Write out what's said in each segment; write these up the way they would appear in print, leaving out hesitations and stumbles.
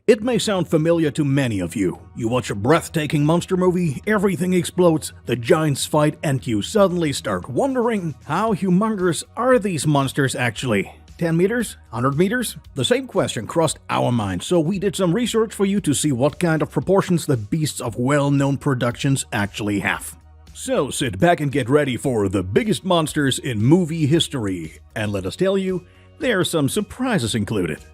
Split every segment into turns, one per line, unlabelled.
It may sound familiar to many of you. You watch a breathtaking monster movie, everything explodes, the giants fight, and you suddenly start wondering, how humongous are these monsters actually? 10 meters? 100 meters? The same question crossed our minds, so we did some research for you to see what kind of proportions the beasts of well-known productions actually have. So sit back and get ready for the biggest monsters in movie history, and let us tell you, there are some surprises included.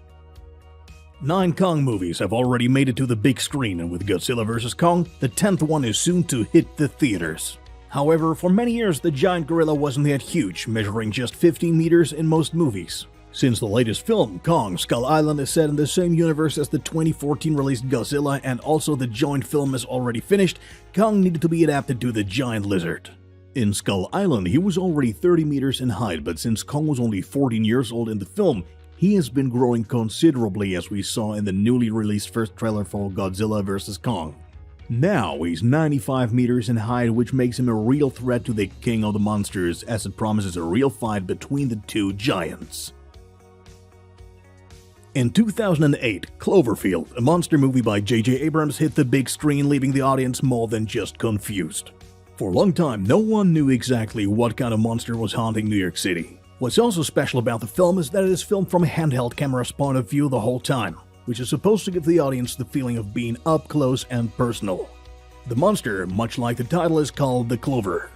9 Kong movies have already made it to the big screen, and with Godzilla vs. Kong, the 10th one is soon to hit the theaters. However, for many years the giant gorilla wasn't that huge, measuring just 15 meters in most movies. Since the latest film, Kong Skull Island, is set in the same universe as the 2014 released Godzilla, and also the joint film is already finished, Kong needed to be adapted to the giant lizard. In Skull Island, he was already 30 meters in height, but since Kong was only 14 years old in the film, he has been growing considerably, as we saw in the newly released first trailer for Godzilla vs. Kong. Now he's 95 meters in height, which makes him a real threat to the king of the monsters, as it promises a real fight between the two giants. In 2008, Cloverfield, a monster movie by J.J. Abrams, hit the big screen, leaving the audience more than just confused. For a long time, no one knew exactly what kind of monster was haunting New York City. What's also special about the film is that it is filmed from a handheld camera's point of view the whole time, which is supposed to give the audience the feeling of being up close and personal. The monster, much like the title, is called the Clover.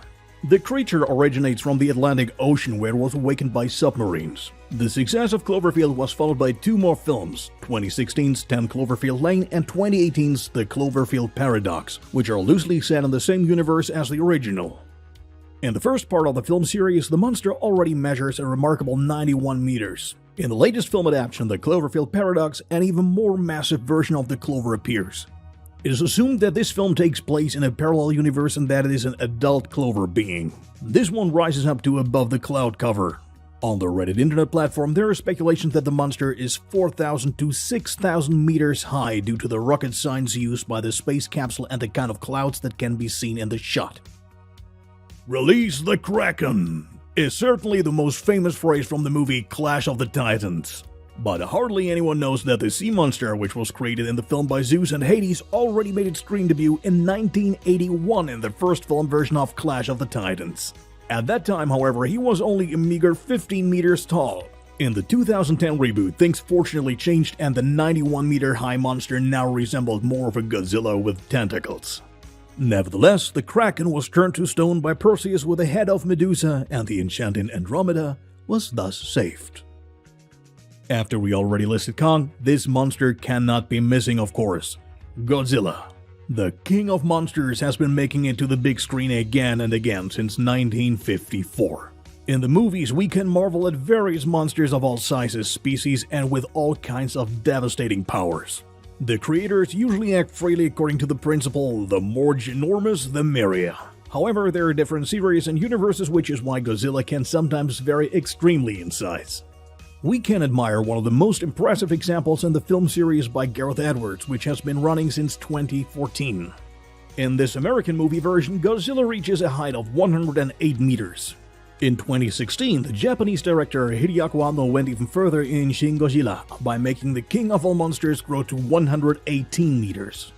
The creature originates from the Atlantic Ocean, where it was awakened by submarines. The success of Cloverfield was followed by 2 more films, 2016's 10 Cloverfield Lane and 2018's The Cloverfield Paradox, which are loosely set in the same universe as the original. In the first part of the film series, the monster already measures a remarkable 91 meters. In the latest film adaptation, The Cloverfield Paradox, an even more massive version of the Clover appears. It is assumed that this film takes place in a parallel universe and that it is an adult Clover being. This one rises up to above the cloud cover. On the Reddit internet platform, there are speculations that the monster is 4,000 to 6,000 meters high due to the rocket science used by the space capsule and the kind of clouds that can be seen in the shot. "Release the Kraken" is certainly the most famous phrase from the movie Clash of the Titans. But hardly anyone knows that the sea monster, which was created in the film by Zeus and Hades, already made its screen debut in 1981 in the first film version of Clash of the Titans. At that time, however, he was only a meager 15 meters tall. In the 2010 reboot, things fortunately changed, and the 91-meter-high monster now resembled more of a Godzilla with tentacles. Nevertheless, the Kraken was turned to stone by Perseus with the head of Medusa, and the enchanting Andromeda was thus saved. After we already listed Kong, this monster cannot be missing, of course. Godzilla. The king of monsters has been making it to the big screen again and again since 1954. In the movies, we can marvel at various monsters of all sizes, species, and with all kinds of devastating powers. The creators usually act freely according to the principle, the more ginormous, the merrier. However, there are different series and universes, which is why Godzilla can sometimes vary extremely in size. We can admire one of the most impressive examples in the film series by Gareth Edwards, which has been running since 2014. In this American movie version, Godzilla reaches a height of 108 meters. In 2016, the Japanese director Hideaki Anno went even further in Shin Godzilla by making the king of all monsters grow to 118 meters.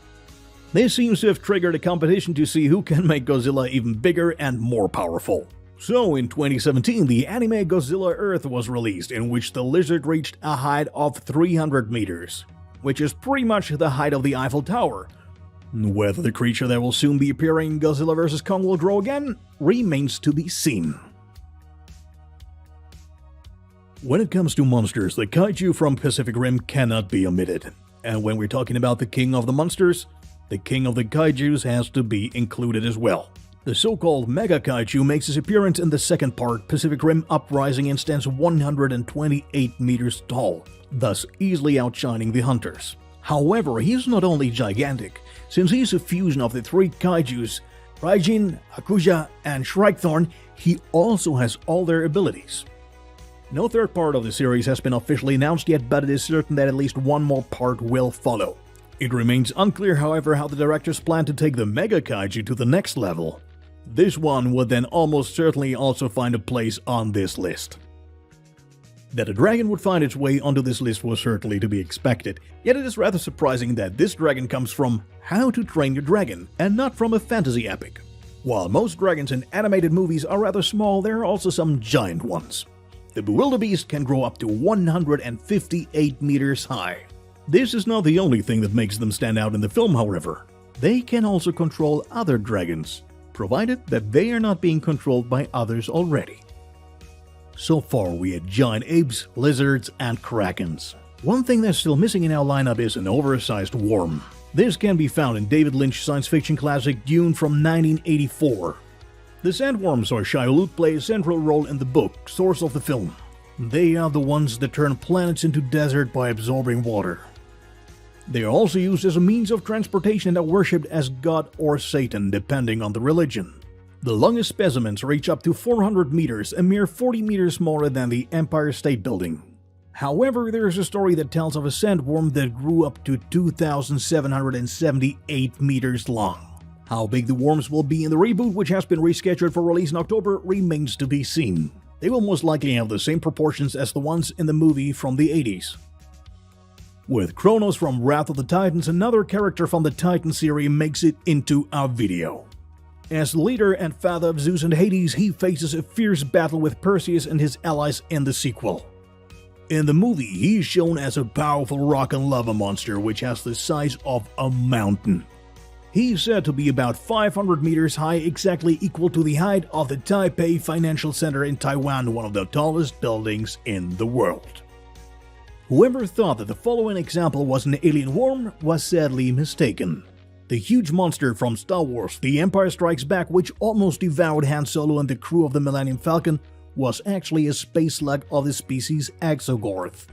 This seems to have triggered a competition to see who can make Godzilla even bigger and more powerful. So in 2017, the anime Godzilla Earth was released, in which the lizard reached a height of 300 meters, which is pretty much the height of the Eiffel Tower. Whether the creature that will soon be appearing in Godzilla vs. Kong will grow again remains to be seen. When it comes to monsters, the kaiju from Pacific Rim cannot be omitted. And when we're talking about the king of the monsters, the king of the kaijus has to be included as well. The so-called Mega Kaiju makes his appearance in the second part, Pacific Rim Uprising, and stands 128 meters tall, thus easily outshining the hunters. However, he is not only gigantic, since he is a fusion of the 3 kaijus, Raijin, Hakuja, and Shrikethorn, he also has all their abilities. No third part of the series has been officially announced yet, but it is certain that at least one more part will follow. It remains unclear, however, how the directors plan to take the Mega Kaiju to the next level. This one would then almost certainly also find a place on this list. That a dragon would find its way onto this list was certainly to be expected, yet it is rather surprising that this dragon comes from How to Train Your Dragon and not from a fantasy epic. While most dragons in animated movies are rather small, there are also some giant ones. The Bewilderbeast can grow up to 158 meters high. This is not the only thing that makes them stand out in the film, however. They can also control other dragons, provided that they are not being controlled by others already. So far we had giant apes, lizards, and krakens. One thing that's still missing in our lineup is an oversized worm. This can be found in David Lynch's science fiction classic Dune from 1984. The sandworms or Shai-Hulud play a central role in the book, source of the film. They are the ones that turn planets into desert by absorbing water. They are also used as a means of transportation and are worshipped as God or Satan, depending on the religion. The longest specimens reach up to 400 meters, a mere 40 meters smaller than the Empire State Building. However, there is a story that tells of a sandworm that grew up to 2,778 meters long. How big the worms will be in the reboot, which has been rescheduled for release in October, remains to be seen. They will most likely have the same proportions as the ones in the movie from the 80s. With Kronos from Wrath of the Titans, another character from the Titan series makes it into our video. As the leader and father of Zeus and Hades, he faces a fierce battle with Perseus and his allies in the sequel. In the movie, he is shown as a powerful rock and lava monster which has the size of a mountain. He is said to be about 500 meters high, exactly equal to the height of the Taipei Financial Center in Taiwan, one of the tallest buildings in the world. Whoever thought that the following example was an alien worm was sadly mistaken. The huge monster from Star Wars The Empire Strikes Back, which almost devoured Han Solo and the crew of the Millennium Falcon, was actually a space slug of the species Exogorth.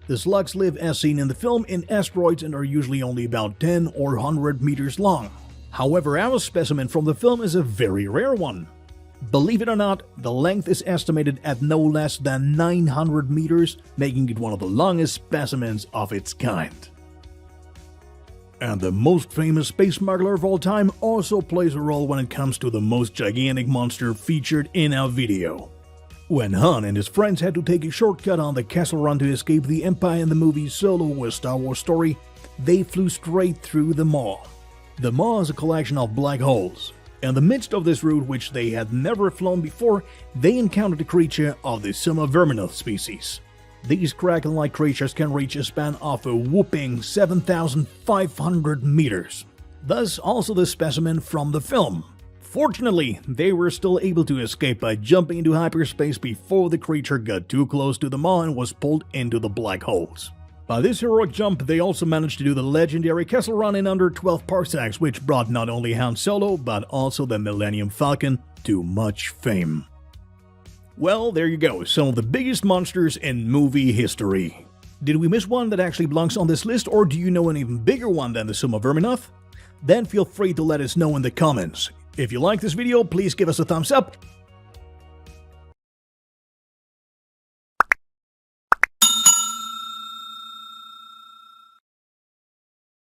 The slugs live as seen in the film in asteroids and are usually only about 10 or 100 meters long. However, our specimen from the film is a very rare one. Believe it or not, the length is estimated at no less than 900 meters, making it one of the longest specimens of its kind. And the most famous space smuggler of all time also plays a role when it comes to the most gigantic monster featured in our video. When Han and his friends had to take a shortcut on the Kessel Run to escape the Empire in the movie Solo: A Star Wars Story, they flew straight through the Maw. The Maw is a collection of black holes. In the midst of this route, which they had never flown before, they encountered a creature of the Summa Verminoth species. These kraken-like creatures can reach a span of a whopping 7,500 meters. Thus also the specimen from the film. Fortunately, they were still able to escape by jumping into hyperspace before the creature got too close to the Maw and was pulled into the black holes. By this heroic jump, they also managed to do the legendary Kessel Run in under 12 parsecs, which brought not only Han Solo, but also the Millennium Falcon to much fame. Well, there you go, some of the biggest monsters in movie history. Did we miss one that actually belongs on this list, or do you know an even bigger one than the Summa Verminoth? Then feel free to let us know in the comments. If you like this video, please give us a thumbs up,